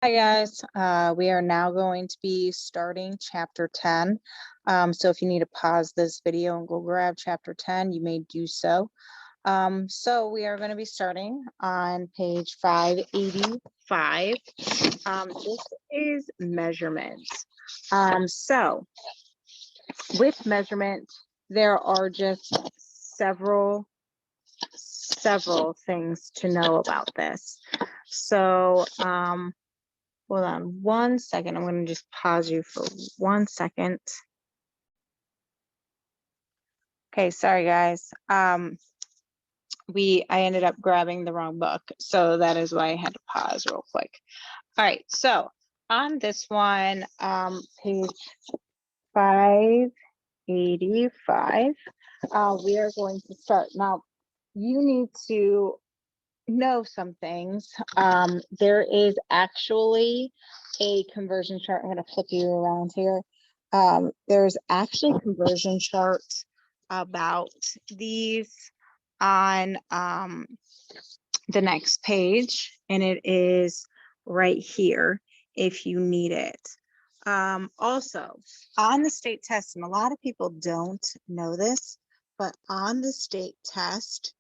Hi guys, we are now going to be starting chapter 10. So if you need to pause this video and go grab chapter 10, you may do so. So we are going to be starting on page 585. This is measurements. So with measurement, there are just several things to know about this. So hold on 1 second. I'm going to just pause you for 1 second. Okay, sorry guys. I ended up grabbing the wrong book, so that is why I had to pause real quick. All right, so on this one, page 585, we are going to start. Now, you need to know some things. There is actually a conversion chart. I'm going to flip you around here. There's actually conversion charts about these on the next page, and it is right here if you need it. Also, on the state test, and a lot of people don't know this, but on the state test,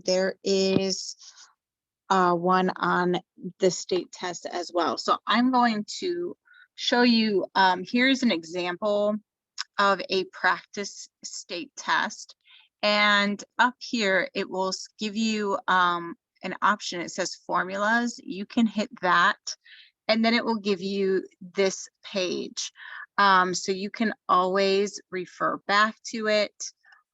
there is one on the state test as well. So I'm going to show you, here's an example of a practice state test. And up here, it will give you an option. It says formulas. You can hit that, and then it will give you this page. So you can always refer back to it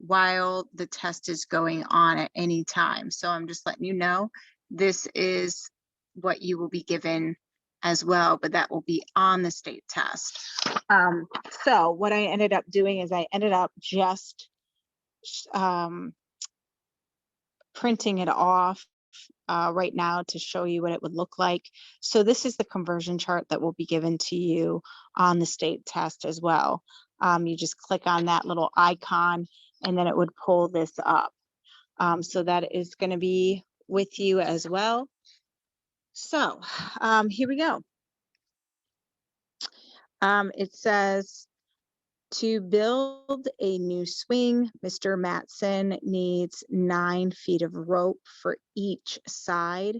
while the test is going on at any time. So I'm just letting you know, this is what you will be given as well, but that will be on the state test. So what I ended up doing is I ended up just printing it off right now to show you what it would look like. So this is the conversion chart that will be given to you on the state test as well. You just click on that little icon and then it would pull this up. So that is going to be with you as well. So here we go. It says, to build a new swing, Mr. Matson needs 9 feet of rope for each side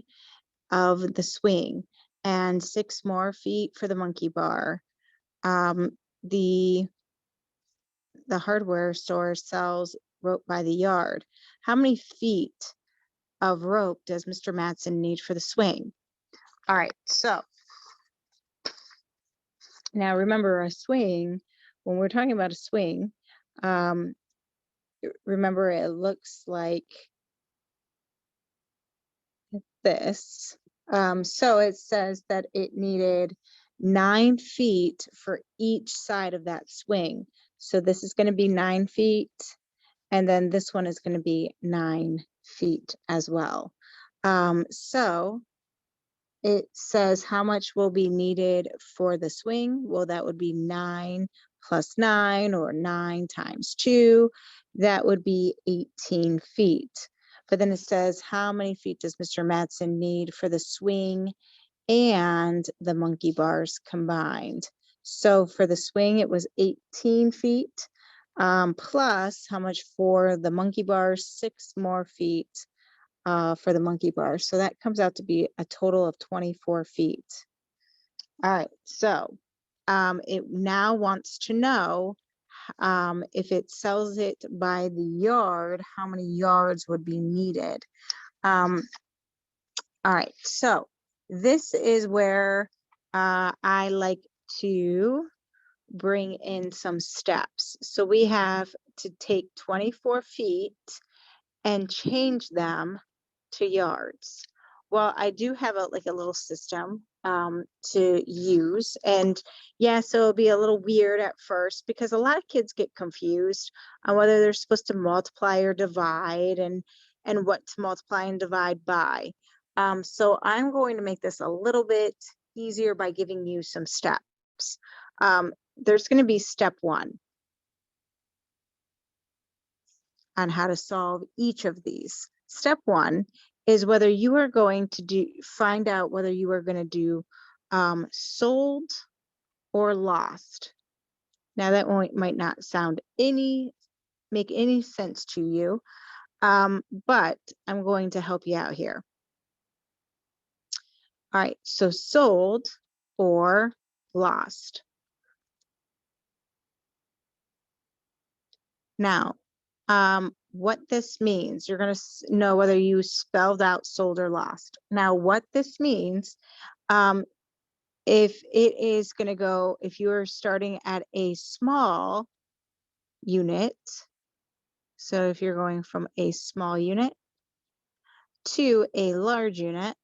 of the swing and 6 more feet for the monkey bar. The hardware store sells rope by the yard. How many feet of rope does Mr. Matson need for the swing? All right, so now remember, a swing, when we're talking about a swing, remember it looks like this. So it says that it needed 9 feet for each side of that swing. So this is going to be 9 feet, and then this one is going to be 9 feet as well. So it says how much will be needed for the swing. Well, that would be 9 plus 9, or 9 times 2. That would be 18 feet. But then it says, how many feet does Mr. Matson need for the swing and the monkey bars combined? So for the swing, it was 18 feet, plus how much for the monkey bars? 6 more feet for the monkey bars. So that comes out to be a total of 24 feet. All right, so it now wants to know if it sells it by the yard, how many yards would be needed. All right, so this is where I like to bring in some steps. So we have to take 24 feet and change them to yards. Well, I do have a little system to use, and yeah, so it'll be a little weird at first because a lot of kids get confused on whether they're supposed to multiply or divide, and what to multiply and divide by. So I'm going to make this a little bit easier by giving you some steps. There's going to be step 1 on how to solve each of these. Step 1 is whether you are going to find out whether you are going to do sold or lost. Now that one might not make any sense to you, but I'm going to help you out here. All right, so sold or lost. Now, what this means, you're going to know whether you spelled out sold or lost. Now, what this means, if it is going to go, if you're starting at a small unit, so if you're going from a small unit to a large unit,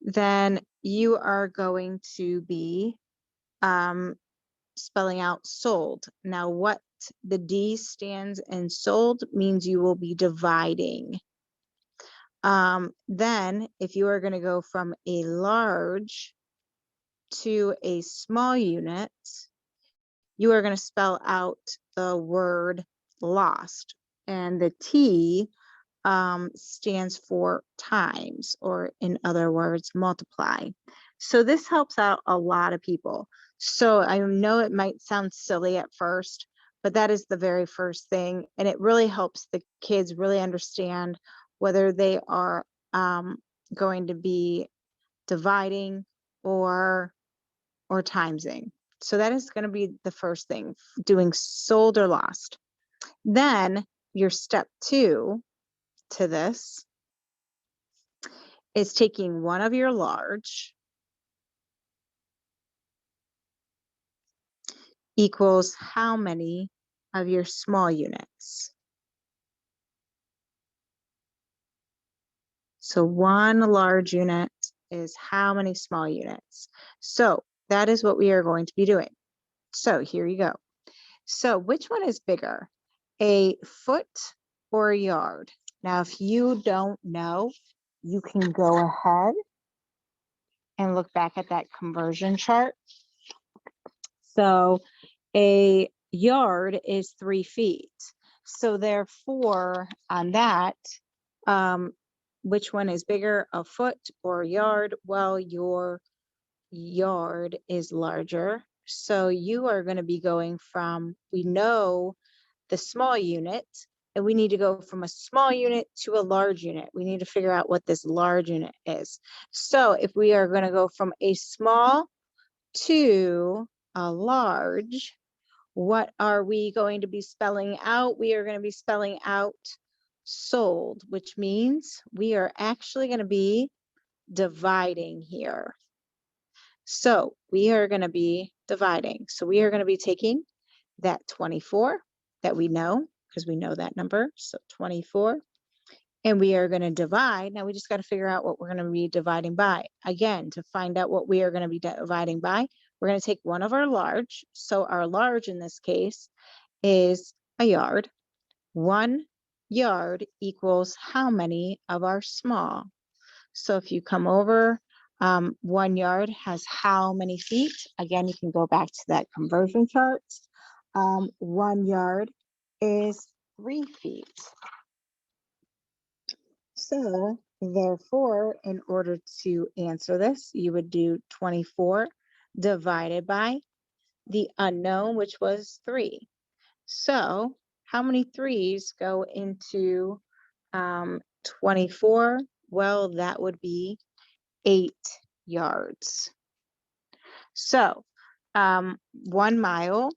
then you are going to be spelling out sold. Now, what the D stands in sold means you will be dividing. Then, if you are going to go from a large to a small unit, you are going to spell out the word lost. And the T stands for times, or in other words, multiply. So this helps out a lot of people. So I know it might sound silly at first, but that is the very first thing. And it really helps the kids really understand whether they are going to be dividing or timesing. So that is going to be the first thing, doing sold or lost. Then your step 2 to this is taking one of your large equals how many of your small units. So one large unit is how many small units. So that is what we are going to be doing. So here you go. So which one is bigger, a foot or a yard? Now, if you don't know, you can go ahead and look back at that conversion chart. So a yard is 3 feet. So therefore, on that, which one is bigger, a foot or a yard? Well, your yard is larger. So you are going to be going from, we know the small unit, and we need to go from a small unit to a large unit. We need to figure out what this large unit is. So if we are going to go from a small to a large, what are we going to be spelling out? We are going to be spelling out sold, which means we are actually going to be dividing here. So we are going to be dividing. So we are going to be taking that 24 that we know, because we know that number. So 24. And we are going to divide. Now we just got to figure out what we're going to be dividing by. Again, to find out what we are going to be dividing by, we're going to take one of our large. So our large in this case is a yard. 1 yard equals how many of our small? So if you come over, 1 yard has how many feet? Again, you can go back to that conversion chart. 1 yard is 3 feet. So therefore, in order to answer this, you would do 24 divided by the unknown, which was 3. So how many 3s go into 24? Well, that would be 8 yards. So 1 mile,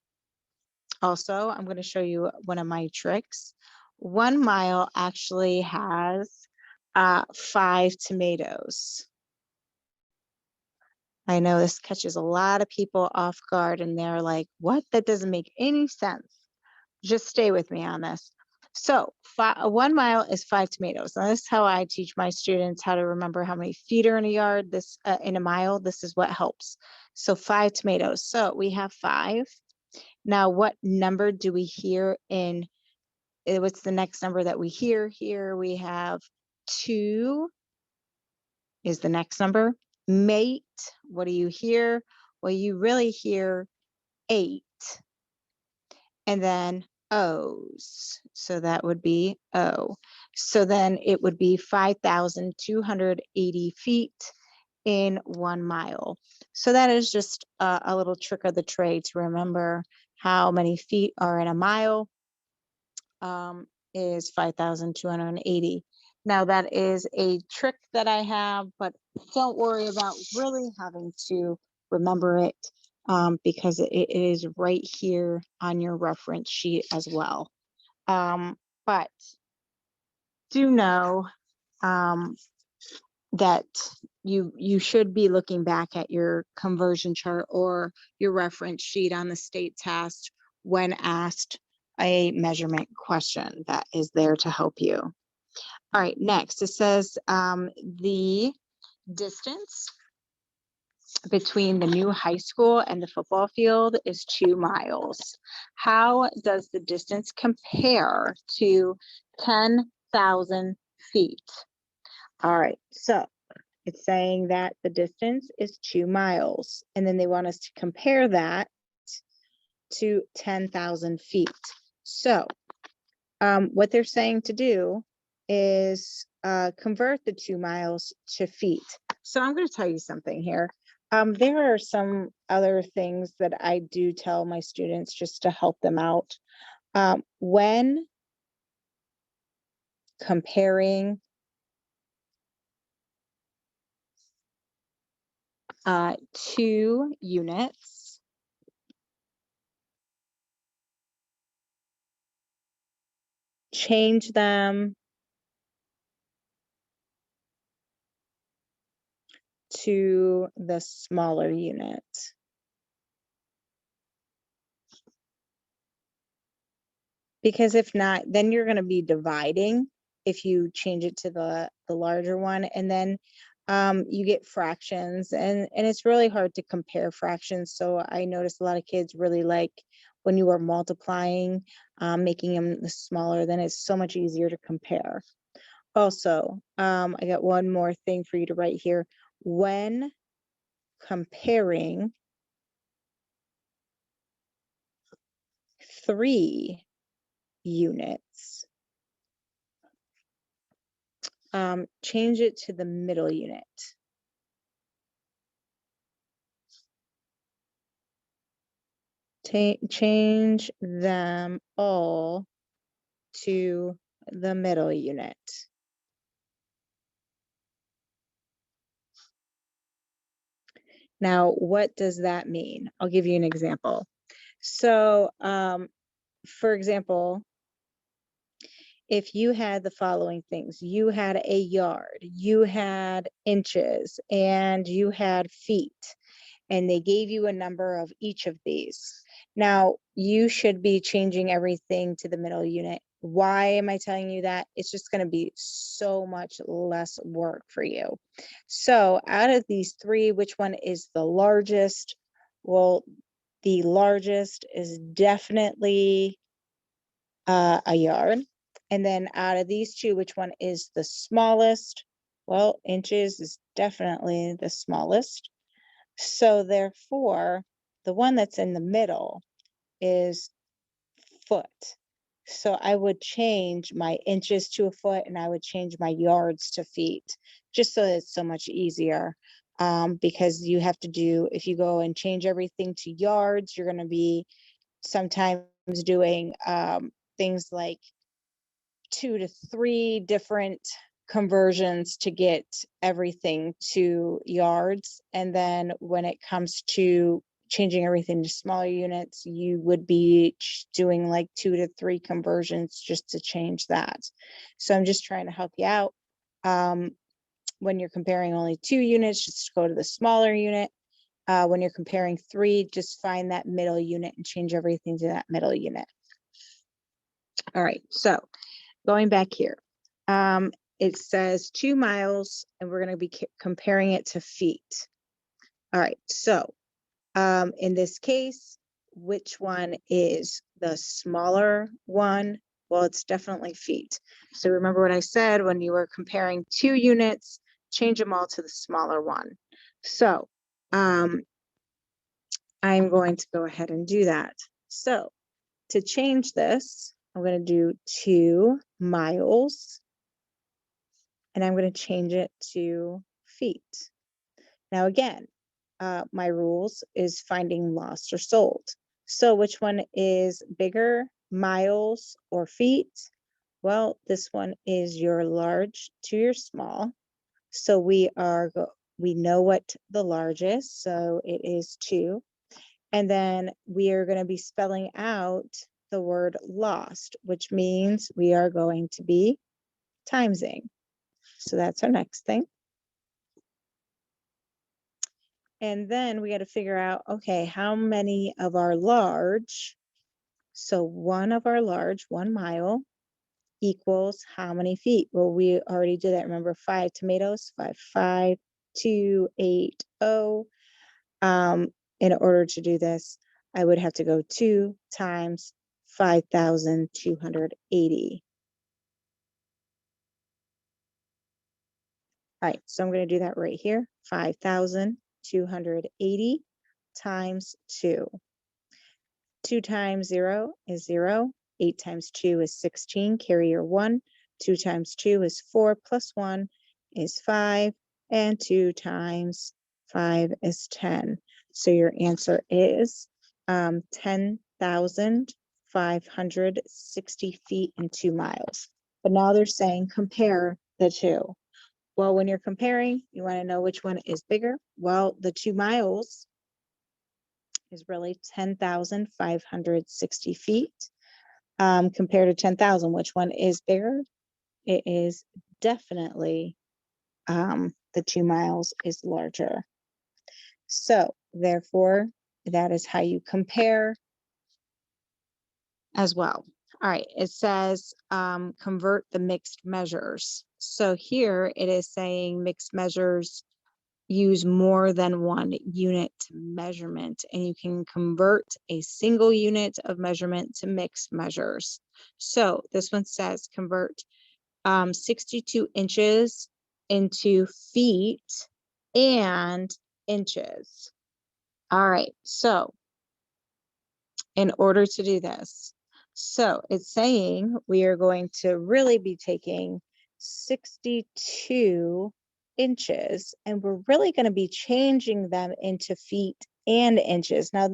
also, I'm going to show you one of my tricks. 1 mile actually has 5 tomatoes. I know this catches a lot of people off guard and they're like, what? That doesn't make any sense. Just stay with me on this. So 1 mile is 5 tomatoes. Now this is how I teach my students how to remember how many feet are in a yard. This in a mile, this is what helps. So 5 tomatoes. So we have 5. Now what number do we hear in, what's the next number that we hear here? We have 2 is the next number. Mate, what do you hear? Well, you really hear 8. And then O's. So that would be O. So then it would be 5,280 feet in 1 mile. So that is just a little trick of the trade to remember how many feet are in a mile. Is 5,280. Now that is a trick that I have, but don't worry about really having to remember it because it is right here on your reference sheet as well. But do know that you should be looking back at your conversion chart or your reference sheet on the state test when asked a measurement question that is there to help you. All right, next it says the distance between the new high school and the football field is 2 miles. How does the distance compare to 10,000 feet? All right, so it's saying that the distance is 2 miles, and then they want us to compare that to 10,000 feet. So what they're saying to do is convert the 2 miles to feet. So I'm going to tell you something here. There are some other things that I do tell my students just to help them out. When comparing two units, change them to the smaller unit. Because if not, then you're going to be dividing if you change it to the larger one, and then you get fractions, and it's really hard to compare fractions. So I noticed a lot of kids really like when you are multiplying, making them smaller, then it's so much easier to compare. Also, I got one more thing for you to write here. When comparing 3 units, change it to the middle unit. Change them all to the middle unit. Now, what does that mean? I'll give you an example. So, for example, if you had the following things, you had a yard, you had inches, and you had feet, and they gave you a number of each of these. Now, you should be changing everything to the middle unit. Why am I telling you that? It's just going to be so much less work for you. So out of these 3, which one is the largest? Well, the largest is definitely a yard. And then out of these 2, which one is the smallest? Well, inches is definitely the smallest. So therefore, the one that's in the middle is foot. So I would change my inches to a foot, and I would change my yards to feet, just so it's so much easier. Because you have to do, if you go and change everything to yards, you're going to be sometimes doing things like 2 to 3 different conversions to get everything to yards. And then when it comes to changing everything to smaller units, you would be doing like 2 to 3 conversions just to change that. So I'm just trying to help you out. When you're comparing only 2 units, just go to the smaller unit. When you're comparing 3, just find that middle unit and change everything to that middle unit. All right, so going back here, it says 2 miles, and we're going to be comparing it to feet. All right, so in this case, which one is the smaller one? Well, it's definitely feet. So remember what I said, when you were comparing 2 units, change them all to the smaller one. So I'm going to go ahead and do that. So to change this, I'm going to do 2 miles, and I'm going to change it to feet. Now again, my rules is finding lost or sold. So which one is bigger, miles or feet? Well, this one is your large to your small. So we know what the large is, so it is 2. And then we are going to be spelling out the word lost, which means we are going to be timesing. So that's our next thing. And then we got to figure out, okay, how many of our large, so one of our large, 1 mile, equals how many feet? Well, we already did that. Remember, 5 tomatoes, 5, 2, 8, 0. In order to do this, I would have to go 2 times 5,280. All right, so I'm going to do that right here. 5,280 times 2. 2 times 0 is 0. 8 times 2 is 16. Carry your 1. 2 times 2 is 4 plus 1 is 5. And 2 times 5 is 10. So your answer is 10,560 feet and 2 miles. But now they're saying compare the two. Well, when you're comparing, you want to know which one is bigger. Well, the 2 miles is really 10,560 feet compared to 10,000. Which one is bigger? It is definitely the 2 miles is larger. So therefore, that is how you compare as well. All right, it says convert the mixed measures. So here it is saying mixed measures use more than one unit measurement, and you can convert a single unit of measurement to mixed measures. So this one says convert 62 inches into feet and inches. All right, so in order to do this, so it's saying we are going to really be taking 62 inches and we're really going to be changing them into feet and inches. Now,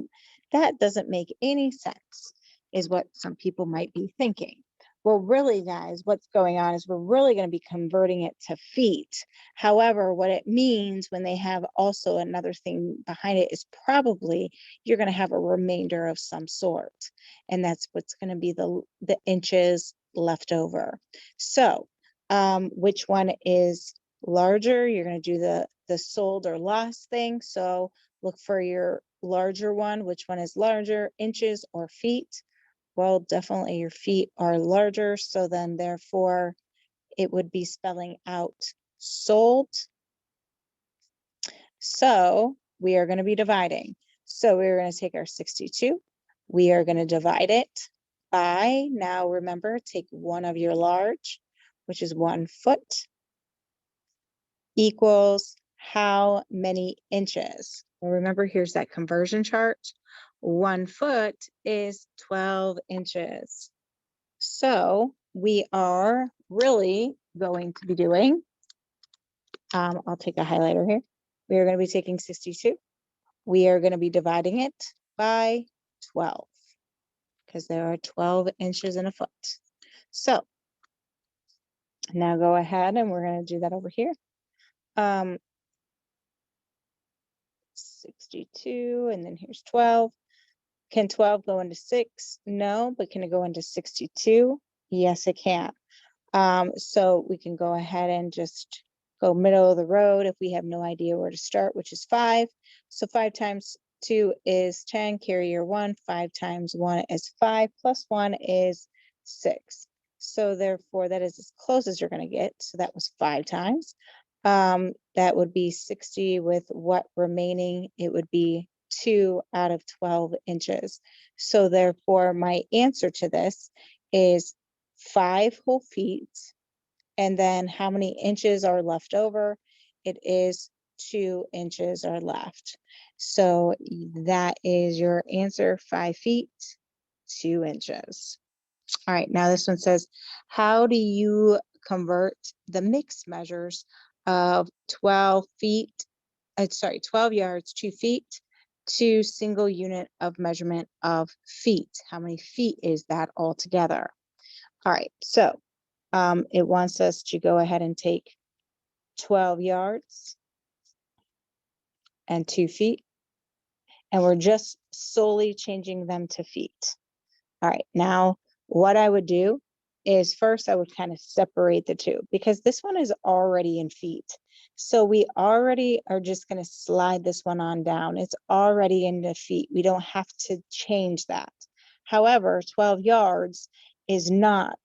that doesn't make any sense, is what some people might be thinking. Well, really, guys, what's going on is we're really going to be converting it to feet. However, what it means when they have also another thing behind it is probably you're going to have a remainder of some sort. And that's what's going to be the inches left over. So which one is larger? You're going to do the sold or lost thing. So look for your larger one. Which one is larger, inches or feet? Well, definitely your feet are larger. So then therefore it would be spelling out sold. So we are going to be dividing. So we're going to take our 62. We are going to divide it by, now remember, take one of your large, which is 1 foot, equals how many inches? Well, remember, here's that conversion chart. 1 foot is 12 inches. So we are really going to be doing, I'll take a highlighter here. We are going to be taking 62. We are going to be dividing it by 12 because there are 12 inches in a foot. So now go ahead and we're going to do that over here. 62, and then here's 12. Can 12 go into 6? No, but can it go into 62? Yes, it can. So we can go ahead and just go middle of the road if we have no idea where to start, which is 5. So 5 times 2 is 10, carry your 1. 5 times 1 is 5, plus 1 is 6. So therefore that is as close as you're going to get. So that was 5 times. That would be 60 with what remaining? It would be 2 out of 12 inches. So therefore my answer to this is 5 whole feet. And then how many inches are left over? It is 2 inches are left. So that is your answer, 5 feet 2 inches. All right, now this one says, how do you convert the mixed measures of 12 yards, 2 feet, to single unit of measurement of feet? How many feet is that altogether? All right, so it wants us to go ahead and take 12 yards and 2 feet, and we're just solely changing them to feet. All right, now what I would do is first I would kind of separate the two because this one is already in feet. So we already are just going to slide this one on down. It's already in the feet. We don't have to change that. However, 12 yards is not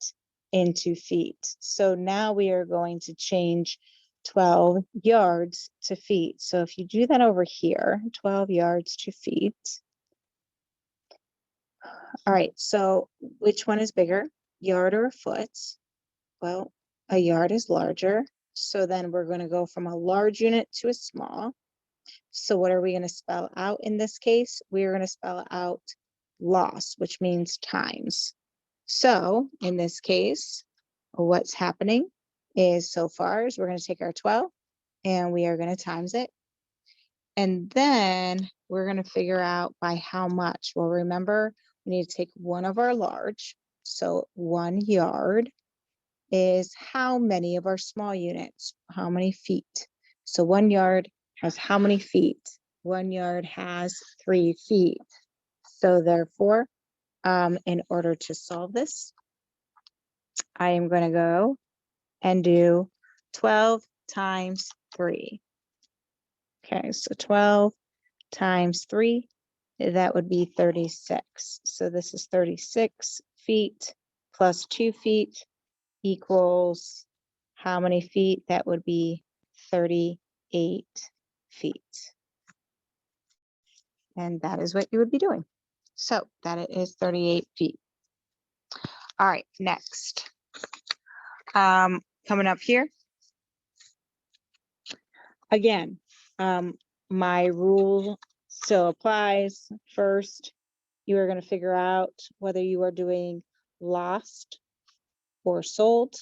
into feet. So now we are going to change 12 yards to feet. So if you do that over here, 12 yards to feet. All right, so which one is bigger, yard or a foot? Well, a yard is larger. So then we're going to go from a large unit to a small. So what are we going to spell out in this case? We're going to spell out loss, which means times. So in this case, what's happening is so far is we're going to take our 12 and we are going to times it. And then we're going to figure out by how much. Well, remember, we need to take one of our large. So 1 yard is how many of our small units? How many feet? So 1 yard has how many feet? 1 yard has 3 feet. So therefore, in order to solve this, I am going to go and do 12 times 3. Okay, so 12 times 3, that would be 36. So this is 36 feet plus 2 feet equals how many feet? That would be 38 feet. And that is what you would be doing. So that it is 38 feet. All right, next. Coming up here. Again, my rule still applies. First, you are going to figure out whether you are doing lost or sold.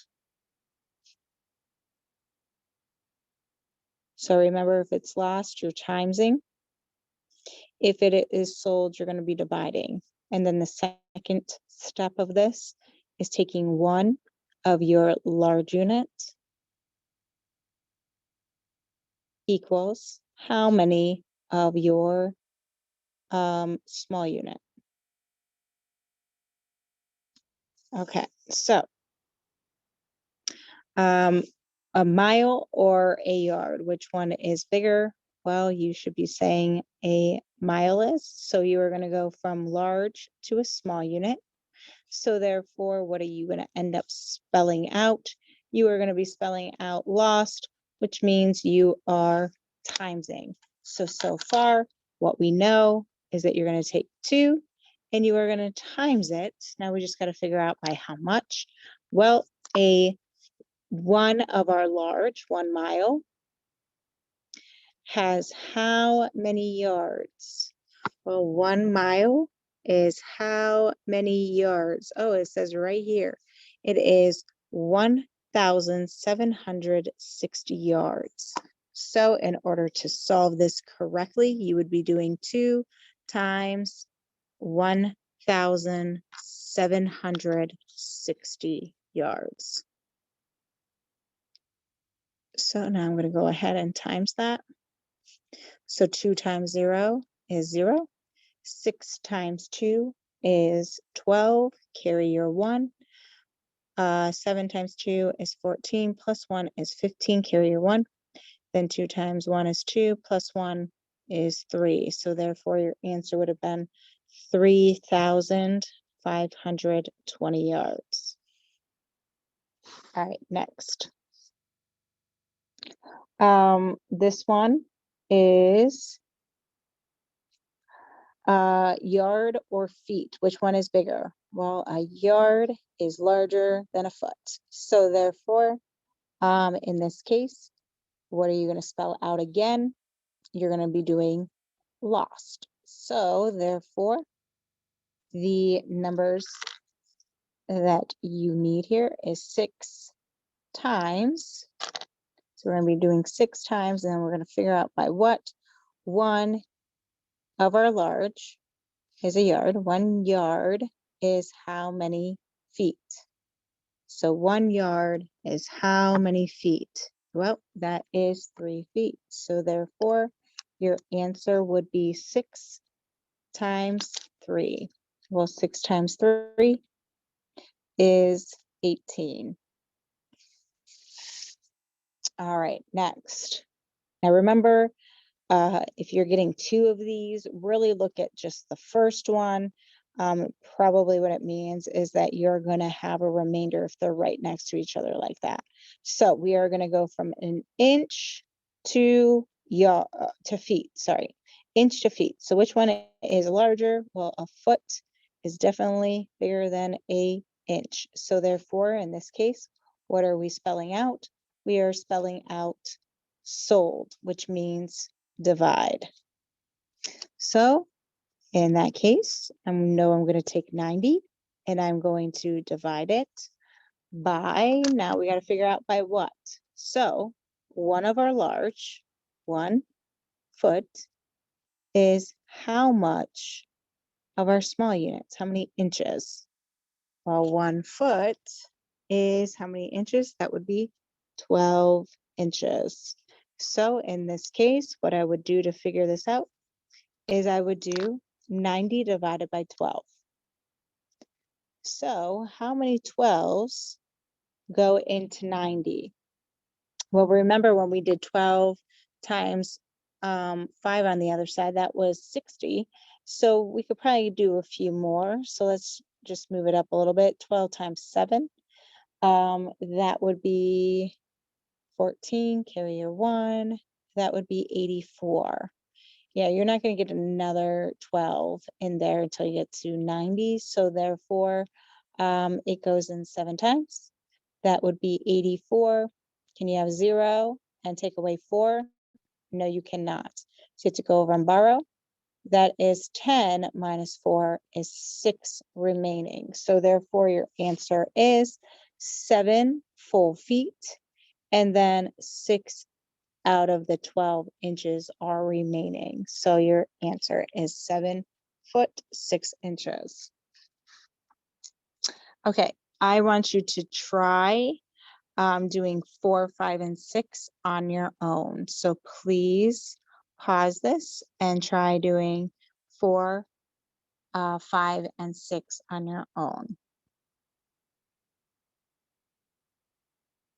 So remember, if it's lost, you're timesing. If it is sold, you're going to be dividing. And then the second step of this is taking one of your large units equals how many of your small unit. Okay, so a mile or a yard, which one is bigger? Well, you should be saying a mile is. So you are going to go from large to a small unit. So therefore, what are you going to end up spelling out? You are going to be spelling out lost, which means you are timesing. So far, what we know is that you're going to take 2 and you are going to times it. Now we just got to figure out by how much. Well, one of our large, 1 mile, has how many yards? Well, 1 mile is how many yards? Oh, it says right here. It is 1,760 yards. So in order to solve this correctly, you would be doing 2 times 1,760 yards. So now I'm going to go ahead and times that. So 2 times 0 is 0. 6 times 2 is 12. Carry your 1. 7 times 2 is 14. Plus 1 is 15. Carry your 1. Then 2 times 1 is 2. Plus 1 is 3. So therefore, your answer would have been 3,520 yards. All right, next. This one is yard or feet. Which one is bigger? Well, a yard is larger than a foot. So therefore, in this case, what are you going to spell out again? You're going to be doing lost. So therefore, the numbers that you need here is 6 times. So we're going to be doing 6 times, and then we're going to figure out by what one of our large is a yard. 1 yard is how many feet? So 1 yard is how many feet? Well, that is 3 feet. So therefore, your answer would be 6 times 3. Well, 6 times 3 is 18. All right, next. Now remember, if you're getting 2 of these, really look at just the first one. Probably what it means is that you're going to have a remainder if they're right next to each other like that. So we are going to go from an inch to feet, sorry, inch to feet. So which one is larger? Well, a foot is definitely bigger than a inch. So therefore, in this case, what are we spelling out? We are spelling out sold, which means divide. So in that case, I know I'm going to take 90 and I'm going to divide it by, now we got to figure out by what. So one of our large, 1 foot, is how much of our small units? How many inches? Well, 1 foot is how many inches? That would be 12 inches. So in this case, what I would do to figure this out is I would do 90 divided by 12. So how many 12s go into 90? Well, remember when we did 12 times 5 on the other side, that was 60. So we could probably do a few more. So let's just move it up a little bit. 12 times 7, that would be 14, carry your 1, that would be 84. Yeah, you're not going to get another 12 in there until you get to 90. So therefore, it goes in 7 times. That would be 84. Can you have 0 and take away 4? No, you cannot. So you have to go over and borrow. That is 10 minus 4 is 6 remaining. So therefore, your answer is 7 full feet, and then 6 out of the 12 inches are remaining. So your answer is 7 foot 6 inches. Okay, I want you to try doing 4, 5, and 6 on your own. So please pause this and try doing 4, 5, and 6 on your own.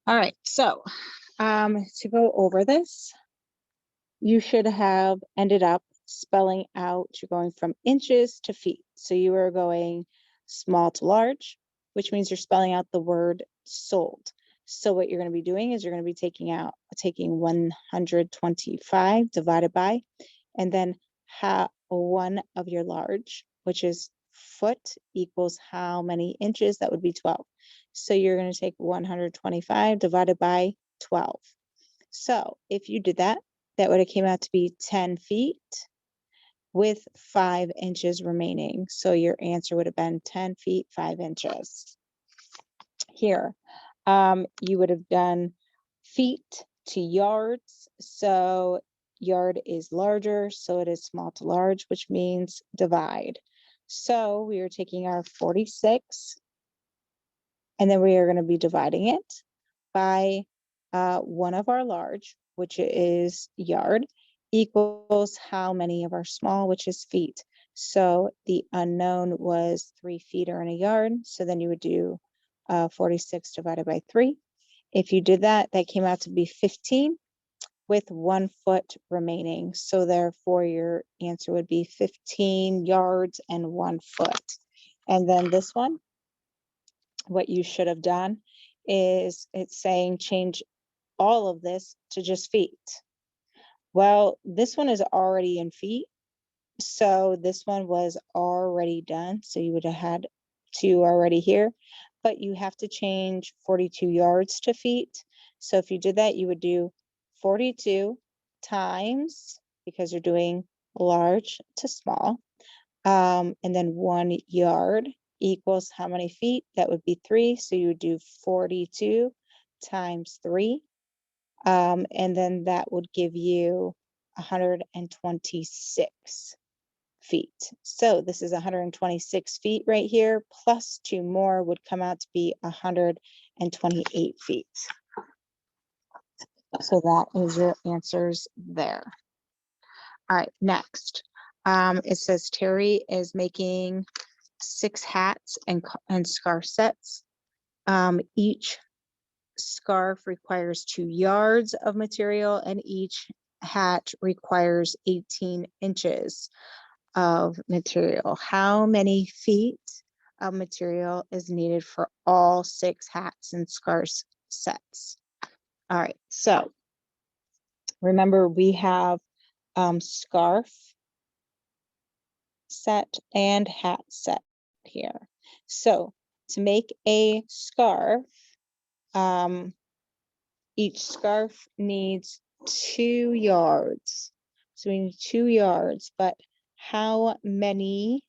All right, so to go over this, you should have ended up spelling out, you're going from inches to feet. So you are going small to large, which means you're spelling out the word sold. So what you're going to be doing is you're going to be taking 125 divided by, and then one of your large, which is foot, equals how many inches? That would be 12. So you're going to take 125 divided by 12. So if you did that, that would have came out to be 10 feet with 5 inches remaining. So your answer would have been 10 feet, 5 inches. Here, you would have done feet to yards. So yard is larger, so it is small to large, which means divide. So we are taking our 46, and then we are going to be dividing it by one of our large, which is yard, equals how many of our small, which is feet. So the unknown was 3 feet or in a yard. So then you would do 46 divided by 3. If you did that, that came out to be 15 with 1 foot remaining. So therefore your answer would be 15 yards and 1 foot. And then this one, what you should have done is it's saying change all of this to just feet. Well, this one is already in feet. So this one was already done. So you would have had 2 already here, but you have to change 42 yards to feet. So if you did that, you would do 42 times, because you're doing large to small, And then 1 yard equals how many feet? That would be 3. So you would do 42 times 3. And then that would give you 126 feet. So this is 126 feet right here, plus 2 more would come out to be 128 feet. So that is your answers there. All right, next. It says Terry is making 6 hats and scarf sets. Each scarf requires 2 yards of material, and each hat requires 18 inches of material. How many feet of material is needed for all 6 hats and scarf sets? All right, so remember we have scarf set and hat set here. So to make a scarf, each scarf needs 2 yards. So we need 2 yards, but how many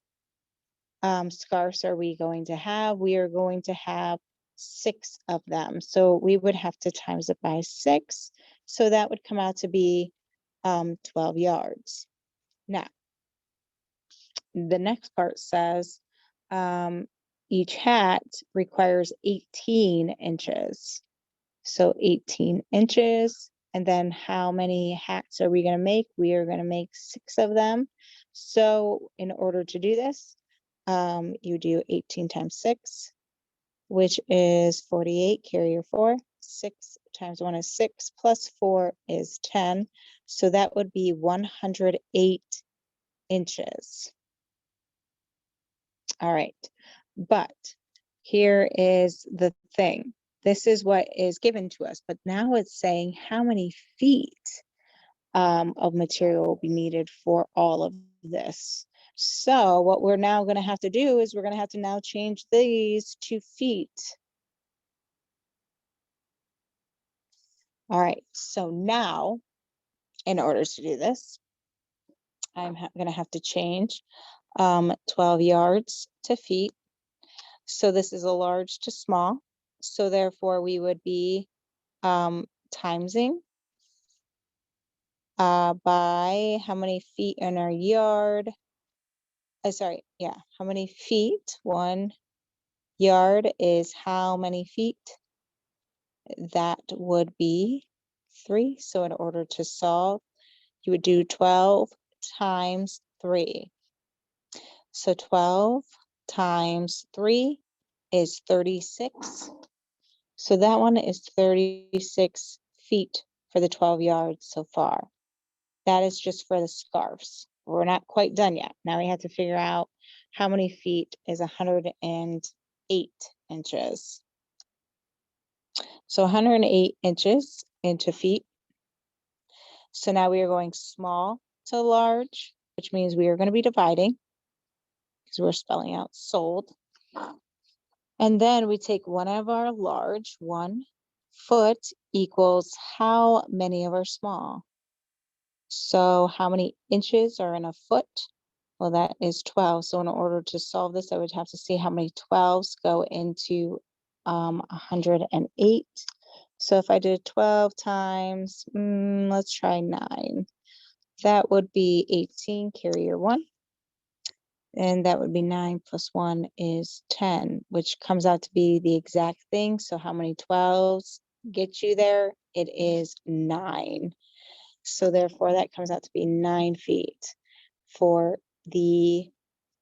scarves are we going to have? We are going to have 6 of them. So we would have to times it by 6. So that would come out to be 12 yards. Now, the next part says each hat requires 18 inches. So 18 inches. And then how many hats are we going to make? We are going to make 6 of them. So in order to do this, you do 18 times 6, which is 48, carry your 4. 6 times 1 is 6, plus 4 is 10. So that would be 108 inches. All right, but here is the thing. This is what is given to us, but now it's saying how many feet of material will be needed for all of this. So what we're now going to have to do is we're going to have to now change these to feet. All right, so now in order to do this, I'm going to have to change 12 yards to feet. So this is a large to small. So therefore we would be timesing by how many feet in our yard. How many feet? 1 yard is how many feet? That would be 3. So in order to solve, you would do 12 times 3. So 12 times 3 is 36. So that one is 36 feet for the 12 yards so far. That is just for the scarves. We're not quite done yet. Now we have to figure out how many feet is 108 inches. So 108 inches into feet. So now we are going small to large, which means we are going to be dividing because we're spelling out sold. And then we take one of our large, 1 foot equals how many of our small? So how many inches are in a foot? Well, that is 12. So in order to solve this, I would have to see how many 12s go into 108. So if I did 12 times, let's try 9. That would be 18, carry your 1. And that would be 9 plus 1 is 10, which comes out to be the exact thing. So how many 12s get you there? It is 9. So therefore that comes out to be 9 feet for the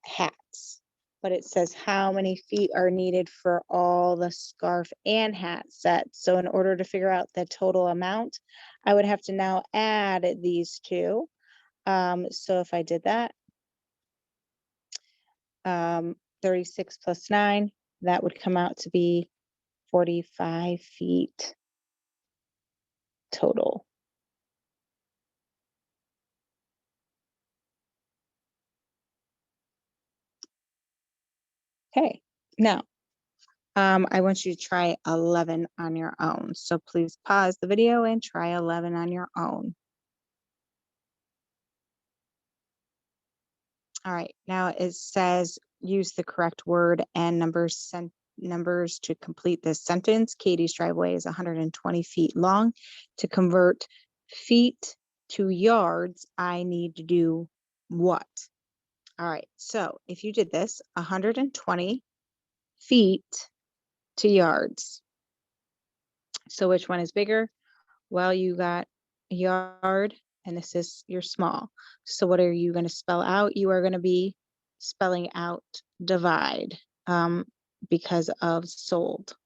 hats. But it says how many feet are needed for all the scarf and hat sets. So in order to figure out the total amount, I would have to now add these two. So if I did that, 36 plus 9, that would come out to be 45 feet total. Okay, now I want you to try 11 on your own. So please pause the video and try 11 on your own. All right, now it says use the correct word and numbers to complete this sentence. Katie's driveway is 120 feet long. To convert feet to yards, I need to do what? All right, so if you did this, 120 feet to yards. So which one is bigger? Well, you got a yard and this is your small. So what are you going to spell out? You are going to be spelling out divide because of sold.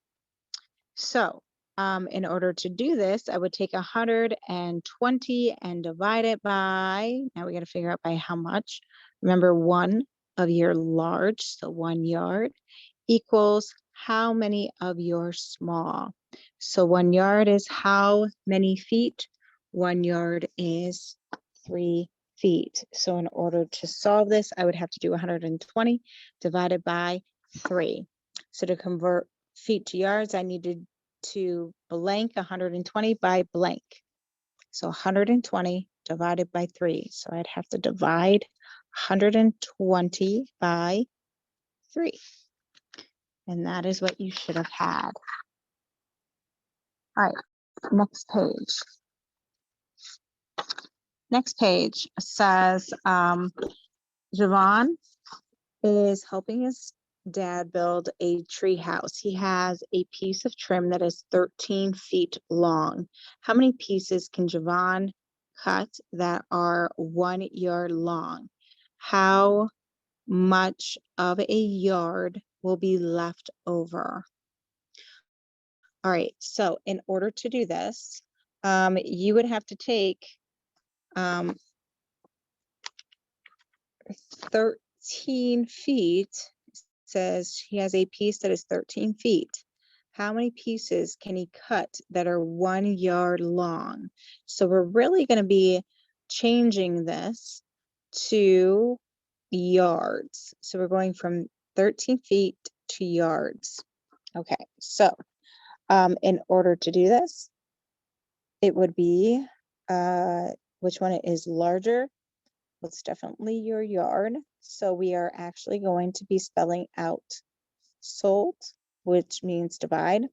So in order to do this, I would take 120 and divide it by, now we got to figure out by how much. Remember, one of your large, so 1 yard, equals how many of your small. So 1 yard is how many feet? 1 yard is 3 feet. So in order to solve this, I would have to do 120 divided by 3. So to convert feet to yards, I needed to blank 120 by blank. So 120 divided by 3. So I'd have to divide 120 by 3. And that is what you should have had. All right, next page. Next page says Javon is helping his dad build a tree house. He has a piece of trim that is 13 feet long. How many pieces can Javon cut that are 1 yard long? How much of a yard will be left over? All right, so in order to do this, you would have to take 13 feet. Says he has a piece that is 13 feet. How many pieces can he cut that are 1 yard long? So we're really going to be changing this to yards. So we're going from 13 feet to yards. Okay, so in order to do this, it would be, which one is larger? Well, it's definitely your yard. So we are actually going to be spelling out sold, which means divide.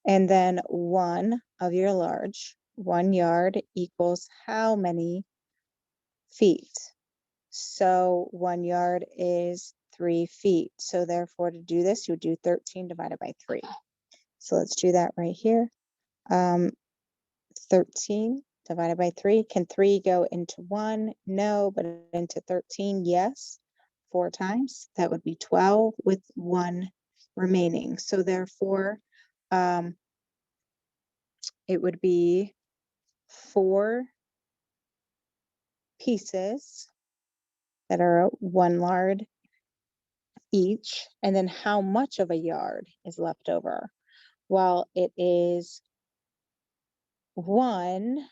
And then 1 of your large, 1 yard equals how many feet? So 1 yard is 3 feet. So therefore, to do this, you would do 13 divided by 3. So let's do that right here. 13 divided by 3. Can 3 go into 1? No, but into 13, yes. 4 times. That would be 12 with 1 remaining. So therefore, it would be 4 pieces that are 1 yard each. And then how much of a yard is left over? Well, it is 1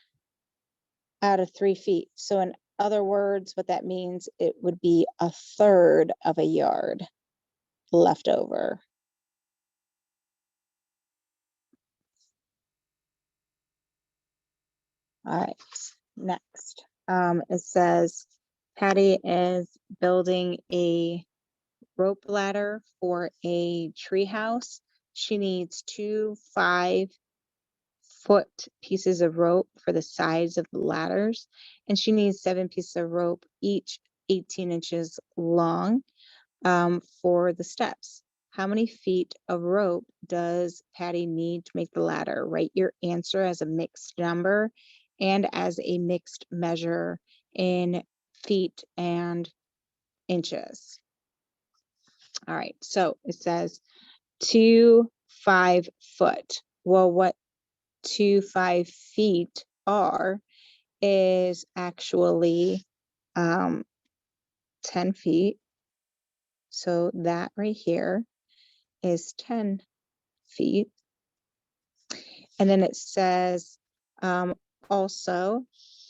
out of 3 feet. So in other words, what that means, it would be 1/3 of a yard left over. All right, next. It says Patty is building a rope ladder for a tree house. She needs 2 5-foot pieces of rope for the sides of the ladders, and she needs 7 pieces of rope, each 18 inches long, for the steps. How many feet of rope does Patty need to make the ladder? Write your answer as a mixed number and as a mixed measure in feet and inches. All right, so it says 2 5-foot. Well, what 2 5 feet are is actually 10 feet. So that right here is 10 feet. And then it says also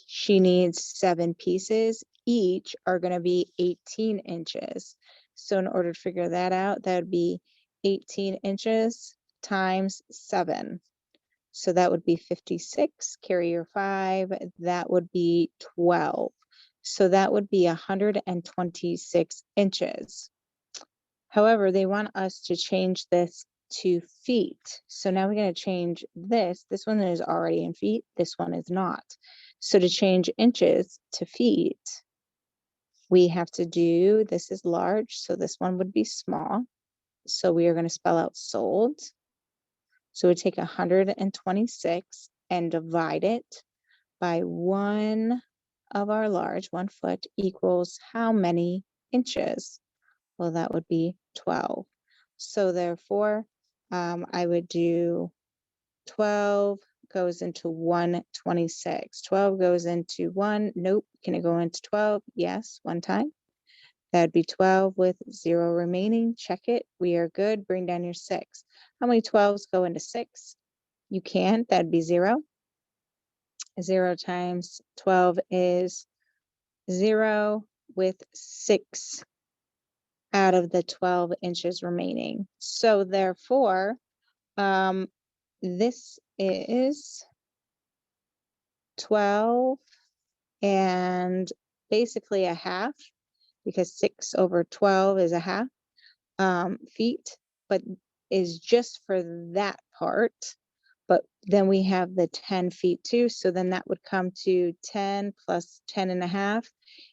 she needs 7 pieces. Each are going to be 18 inches. So in order to figure that out, that would be 18 inches times 7. So that would be 56, carry your 5, that would be 12. So that would be 126 inches. However, they want us to change this to feet. So now we're going to change this. This one is already in feet. This one is not. So to change inches to feet, we have to do, this is large, so this one would be small. So we are going to spell out sold. So we take 126 and divide it by 1 of our large, 1 foot equals how many inches? Well, that would be 12. So therefore, I would do 12 goes into 126. 12 goes into 1. Nope. Can it go into 12? Yes, 1 time. That'd be 12 with 0 remaining. Check it. We are good. Bring down your 6. How many 12s go into 6? You can't. That'd be 0. 0 times 12 is 0 with 6 out of the 12 inches remaining. So therefore, this is 12 and basically a half, because 6 over 12 is a half feet, but is just for that part. But then we have the 10 feet too. So then that would come to 10 plus 10 and a half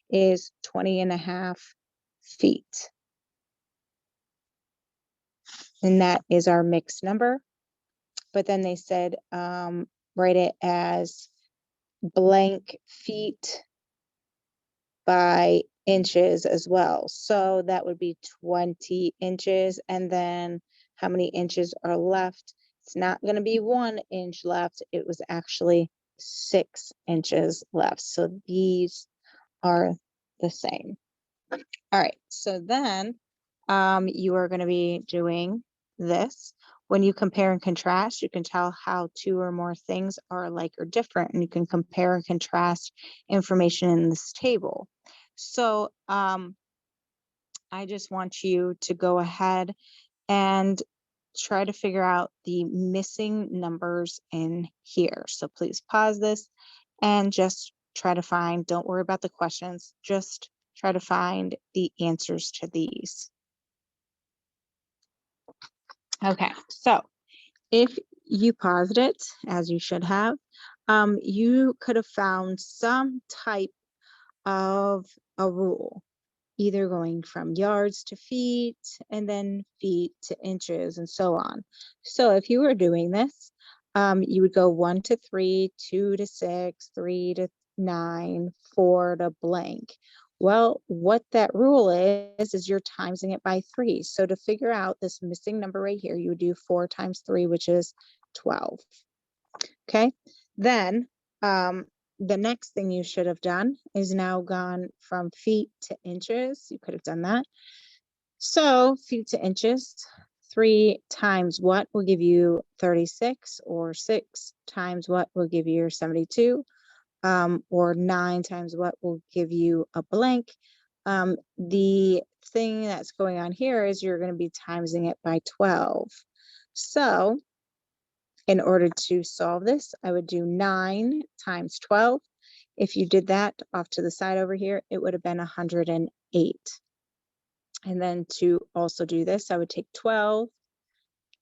is 20 and a half feet. And that is our mixed number. But then they said, write it as blank feet by inches as well. So that would be 20 inches. And then how many inches are left? It's not going to be 1 inch left. It was actually 6 inches left. So these are the same. All right. So then you are going to be doing this. When you compare and contrast, you can tell how 2 or more things are alike or different, and you can compare and contrast information in this table. So I just want you to go ahead and try to figure out the missing numbers in here. So please pause this and just try to find, don't worry about the questions, just try to find the answers to these. Okay, so if you paused it, as you should have, you could have found some type of a rule, either going from yards to feet and then feet to inches and so on. So if you were doing this, you would go 1 to 3, 2 to 6, 3 to 9, 4 to blank. Well, what that rule is you're timesing it by 3. So to figure out this missing number right here, you would do 4 times 3, which is 12. Okay, then the next thing you should have done is now gone from feet to inches. You could have done that. So feet to inches, 3 times what will give you 36, or 6 times what will give you 72, or 9 times what will give you a blank. The thing that's going on here is you're going to be timesing it by 12. So in order to solve this, I would do 9 times 12. If you did that off to the side over here, it would have been 108. And then to also do this, I would take 12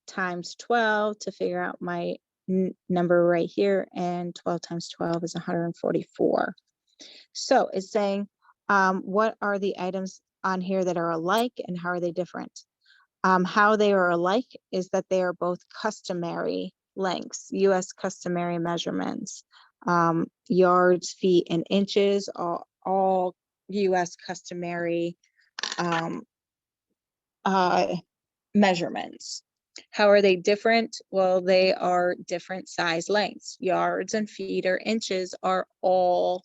times 12 to figure out my number right here, and 12 times 12 is 144. So it's saying, what are the items on here that are alike and how are they different? How they are alike is that they are both customary lengths, US customary measurements. Yards, feet, and inches are all US customary measurements. How are they different? Well, they are different size lengths. Yards and feet or inches are all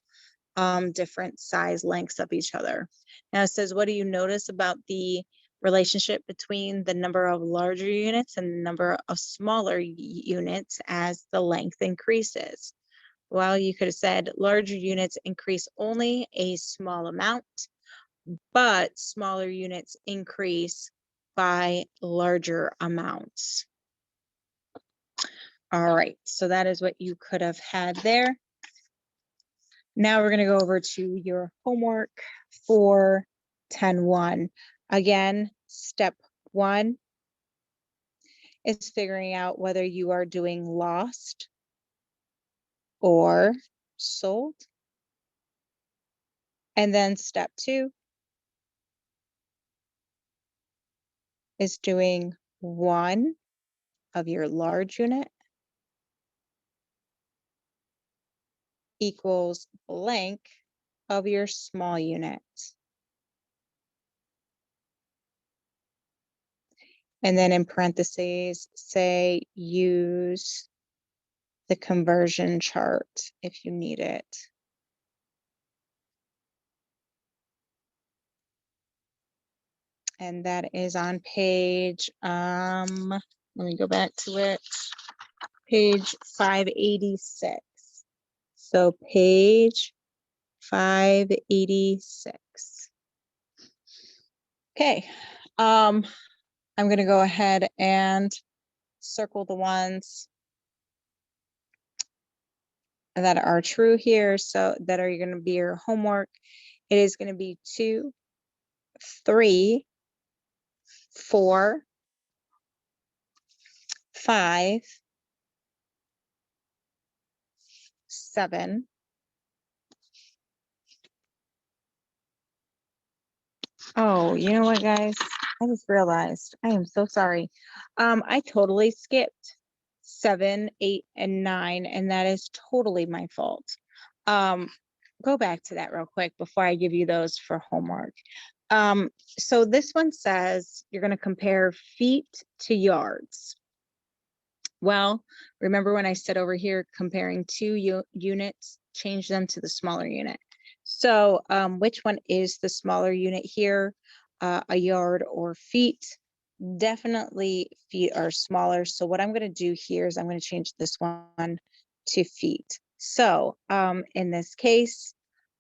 different size lengths of each other. Now it says, what do you notice about the relationship between the number of larger units and the number of smaller units as the length increases? Well, you could have said larger units increase only a small amount, but smaller units increase by larger amounts. All right, so that is what you could have had there. Now we're going to go over to your homework for 10-1. Again, step 1 is figuring out whether you are doing lost or sold. And then step 2 is doing 1 of your large unit equals blank of your small unit. And then in parentheses, say use the conversion chart if you need it. And that is on page, let me go back to it, page 586. So page 586. Okay, I'm gonna go ahead and circle the ones that are true here. So that are gonna be your homework. It is gonna be 2, 3, 4, 5, 7, oh, you know what, guys? I just realized, I am so sorry. I totally skipped 7, 8, and 9, and that is totally my fault. Go back to that real quick before I give you those for homework. So this one says you're going to compare feet to yards. Well, remember when I said over here comparing 2 units, change them to the smaller unit. So which one is the smaller unit here, a yard or feet? Definitely feet are smaller. So what I'm going to do here is I'm going to change this one to feet. So in this case,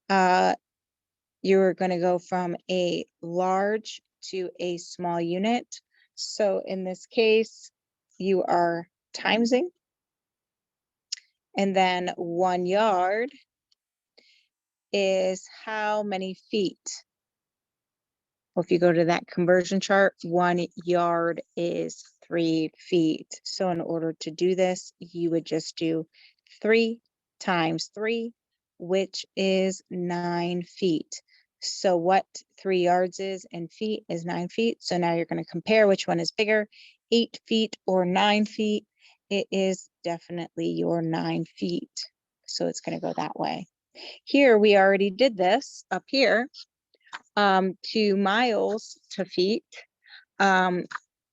you're going to go from a large to a small unit. So in this case, you are timesing. And then 1 yard is how many feet? Well, if you go to that conversion chart, 1 yard is 3 feet. So in order to do this, you would just do 3 times 3, which is 9 feet. So what 3 yards is in feet is 9 feet. So now you're going to compare which one is bigger, 8 feet or 9 feet. It is definitely your 9 feet. So it's going to go that way. Here, we already did this up here. 2 miles to feet. We're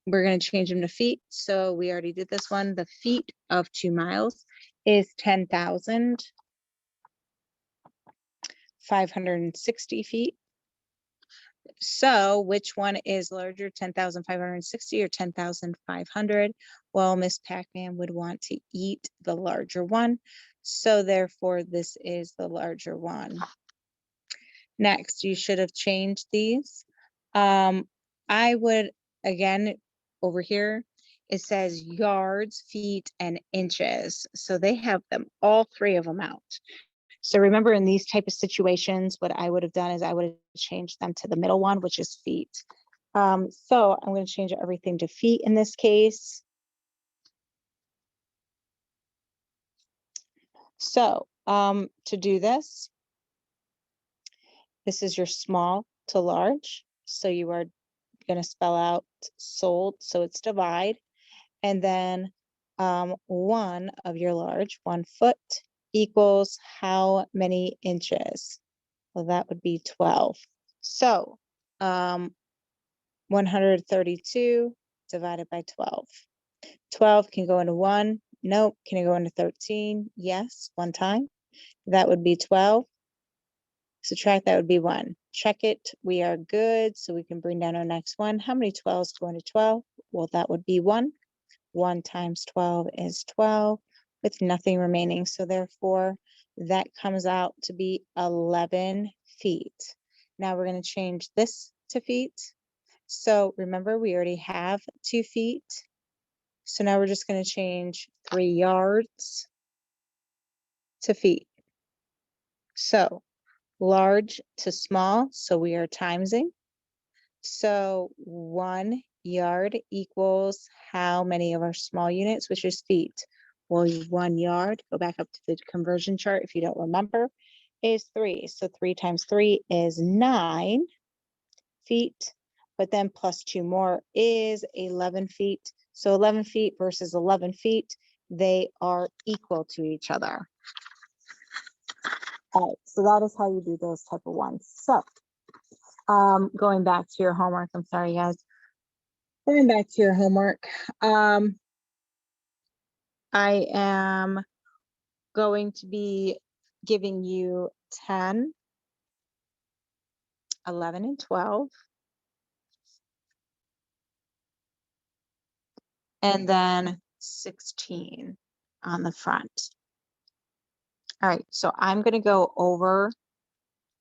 going to change them to feet. So we already did this one. The feet of 2 miles is 10,560 feet. So which one is larger, 10,560 or 10,500? Well, Miss Pac-Man would want to eat the larger one. So therefore, this is the larger one. Next, you should have changed these. I would, again, over here, it says yards, feet, and inches. So they have them, all 3 of them out. So remember, in these type of situations, what I would have done is I would have changed them to the middle one, which is feet. So I'm going to change everything to feet in this case. So to do this, this is your small to large. So you are going to spell out sold, so it's divide. And then 1 of your large, 1 foot, equals how many inches? Well, that would be 12. So 132 divided by 12. 12 can go into 1. Nope. Can it go into 13? Yes, 1 time. That would be 12. Subtract, that would be 1. Check it. We are good. So we can bring down our next one. How many 12s go into 12? Well, that would be 1. 1 times 12 is 12 with nothing remaining. So therefore, that comes out to be 11 feet. Now we're going to change this to feet. So remember, we already have 2 feet. So now we're just going to change 3 yards to feet. So large to small, so we are timesing. So 1 yard equals how many of our small units, which is feet? Well, 1 yard, go back up to the conversion chart if you don't remember, is 3. So 3 times 3 is 9 feet, but then plus 2 more is 11 feet. So 11 feet versus 11 feet, they are equal to each other. All right, so that is how you do those type of ones. So going back to your homework, I'm sorry, guys. Going back to your homework, I am going to be giving you 10, 11, and 12. And then 16 on the front. All right, so I'm going to go over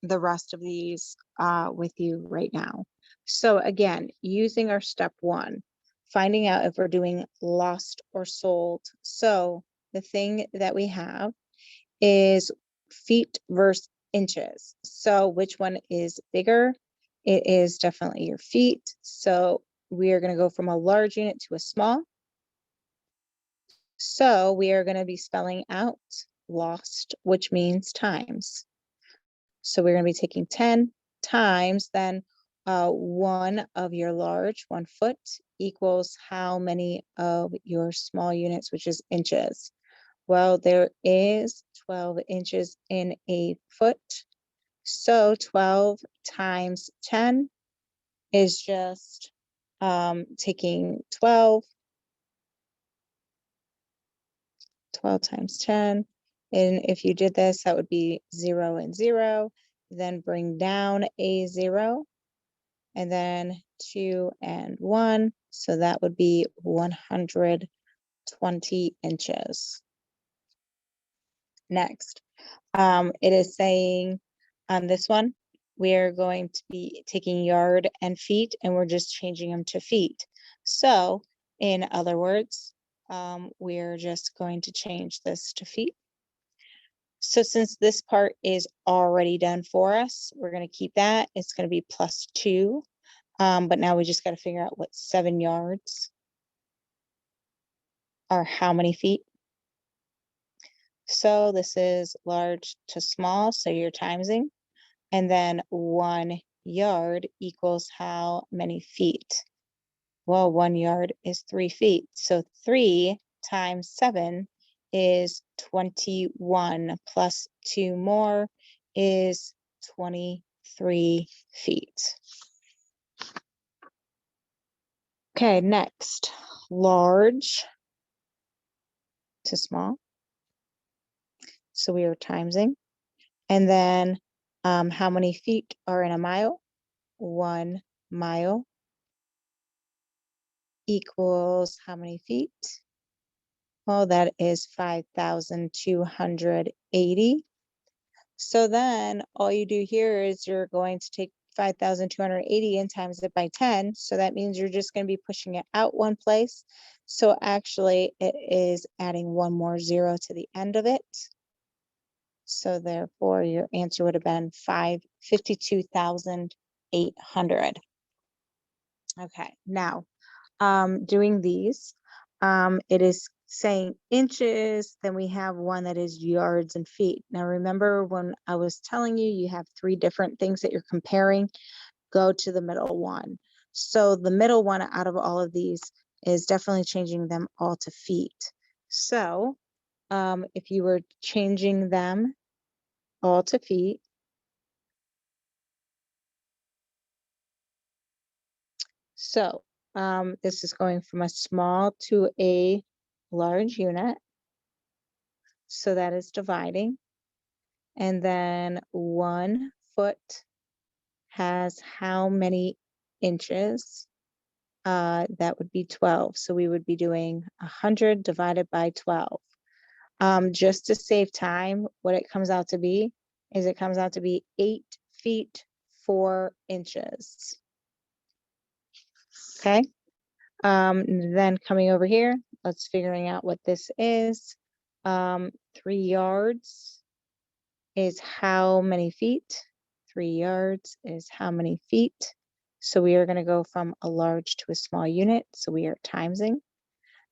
the rest of these with you right now. So again, using our step 1, finding out if we're doing lost or sold. So the thing that we have is feet versus inches. So which one is bigger? It is definitely your feet. So we are going to go from a large unit to a small. So we are going to be spelling out lost, which means times. So we're going to be taking 10 times then 1 of your large, 1 foot, equals how many of your small units, which is inches. Well, there is 12 inches in a foot. So 12 times 10 is just taking 12 times 10. And if you did this, that would be 0 and 0. Then bring down a 0. And then 2 and 1. So that would be 120 inches. Next, it is saying on this one, we're going to be taking yard and feet, and we're just changing them to feet. So in other words, we're just going to change this to feet. So since this part is already done for us, we're going to keep that. It's going to be plus 2. But now we just got to figure out what 7 yards are how many feet. So this is large to small, so you're timesing. And then 1 yard equals how many feet? Well, 1 yard is 3 feet. So 3 times 7 is 21, plus 2 more is 23 feet. Okay, next, large to small. So we are timesing. And then how many feet are in a mile? 1 mile equals how many feet? Well, that is 5,280. So then all you do here is you're going to take 5,280 and times it by 10. So that means you're just going to be pushing it out one place. So actually it is adding 1 more 0 to the end of it. So therefore your answer would have been 52,800. Okay, now doing these, it is saying inches, then we have one that is yards and feet. Now remember when I was telling you, you have 3 different things that you're comparing, go to the middle one. So the middle one out of all of these is definitely changing them all to feet. So if you were changing them all to feet, so this is going from a small to a large unit. So that is dividing. And then 1 foot has how many inches? That would be 12. So we would be doing 100 divided by 12. Just to save time, what it comes out to be is it comes out to be 8 feet 4 inches. Okay. Then coming over here, let's figuring out what this is. 3 yards is how many feet. 3 yards is how many feet. So we are going to go from a large to a small unit. So we are timesing.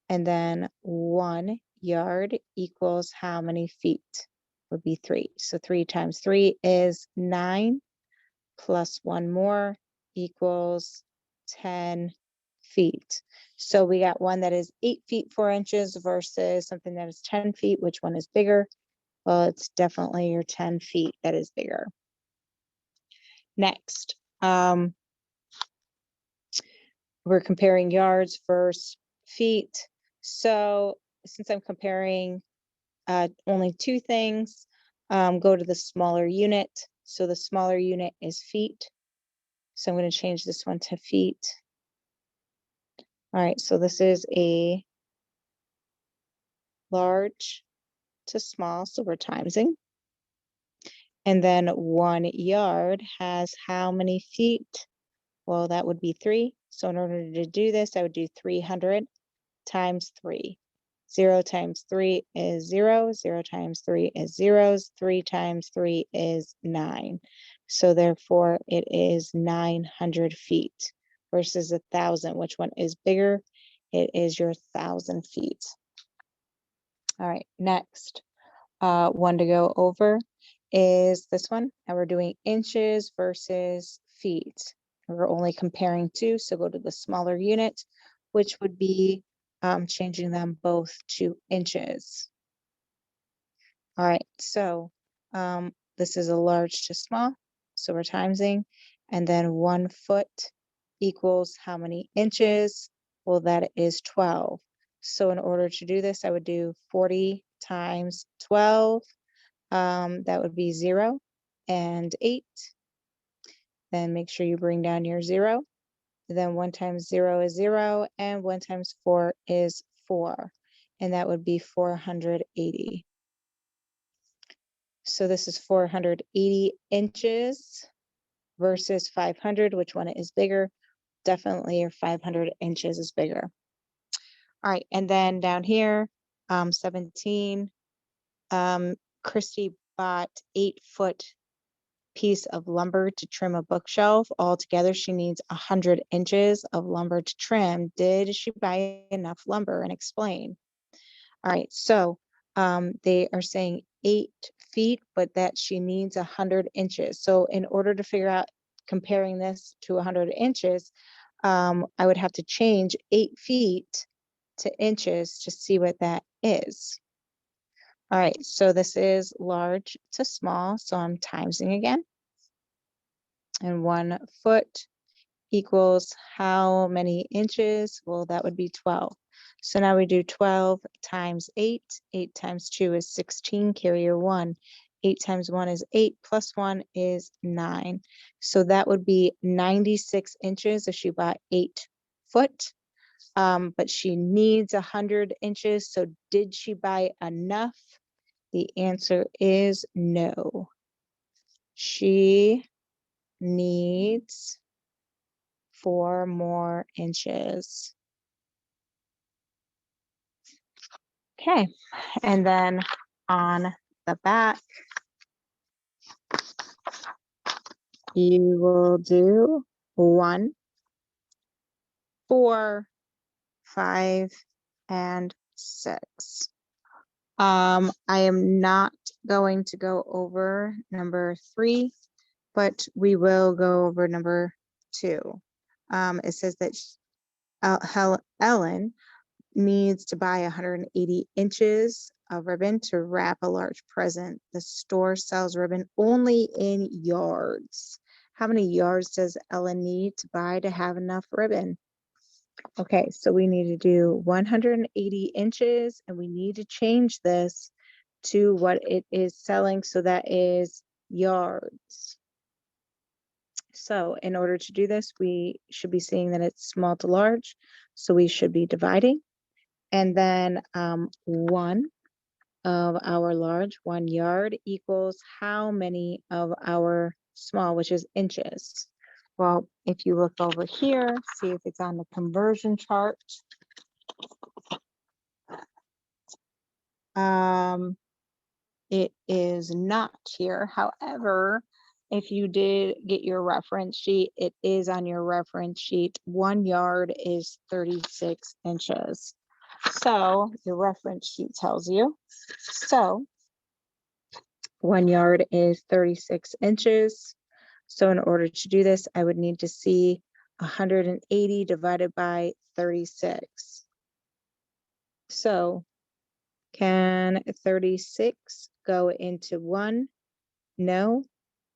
And then 1 yard equals how many feet? Would be 3. So 3 times 3 is 9, plus 1 more equals 10 feet. So we got one that is 8 feet 4 inches versus something that is 10 feet. Which one is bigger? Well, it's definitely your 10 feet that is bigger. Next, we're comparing yards versus feet. So since I'm comparing only 2 things, go to the smaller unit. So the smaller unit is feet. So I'm going to change this one to feet. All right, so this is a large to small, so we're timesing. And then 1 yard has how many feet? Well, that would be 3. So in order to do this, I would do 300 times 3. 0 times 3 is 0. 0 times 3 is 0. 3 times 3 is 9. So therefore, it is 900 feet versus 1,000. Which one is bigger? It is your 1,000 feet. All right, next one to go over is this one. Now we're doing inches versus feet. We're only comparing 2, so go to the smaller unit, which would be changing them both to inches. All right, so this is a large to small, so we're timesing, and then 1 foot equals how many inches? Well, that is 12. So in order to do this, I would do 40 times 12. That would be 0 and 8. Then make sure you bring down your 0. Then 1 times 0 is 0, and 1 times 4 is 4. And that would be 480. So this is 480 inches versus 500. Which one is bigger? Definitely your 500 inches is bigger. All right, and then down here, 17, Christy bought 8-foot piece of lumber to trim a bookshelf. Altogether, she needs 100 inches of lumber to trim. Did she buy enough lumber? And explain. All right, so they are saying 8 feet, but that she needs 100 inches. So in order to figure out comparing this to 100 inches, I would have to change 8 feet to inches to see what that is. All right, so this is large to small, so I'm timesing again. And 1 foot equals how many inches? Well, that would be 12. So now we do 12 times 8. 8 times 2 is 16, carry your 1. 8 times 1 is 8, plus 1 is 9. So that would be 96 inches if she bought 8 foot. But she needs 100 inches. So did she buy enough? The answer is no. She needs 4 more inches. Okay, and then on the back, you will do 1, 4, 5, and 6. I am not going to go over number 3, but we will go over number 2. It says that Ellen needs to buy 180 inches of ribbon to wrap a large present. The store sells ribbon only in yards. How many yards does Ellen need to buy to have enough ribbon? Okay, so we need to do 180 inches, and we need to change this to what it is selling, so that is yards. So in order to do this, we should be seeing that it's small to large, so we should be dividing. And then 1 of our large, 1 yard, equals how many of our small, which is inches? Well, if you look over here, see if it's on the conversion chart. it is not here. However, if you did get your reference sheet, it is on your reference sheet. 1 yard is 36 inches. So your reference sheet tells you. So 1 yard is 36 inches. So in order to do this, I would need to see 180 divided by 36. So can 36 go into 1? No.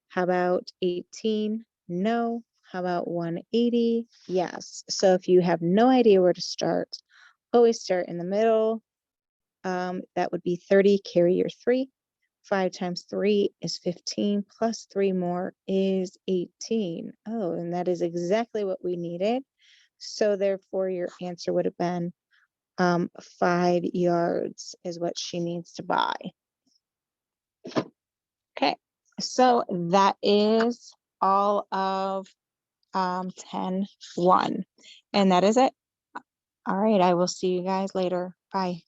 How about 18? No. How about 180? Yes. So if you have no idea where to start, always start in the middle. That would be 30, carry your 3. 5 times 3 is 15, plus 3 more is 18. Oh, and that is exactly what we needed. So therefore your answer would have been 5 yards is what she needs to buy. Okay, so that is all of 10-1, and that is it. All right, I will see you guys later. Bye.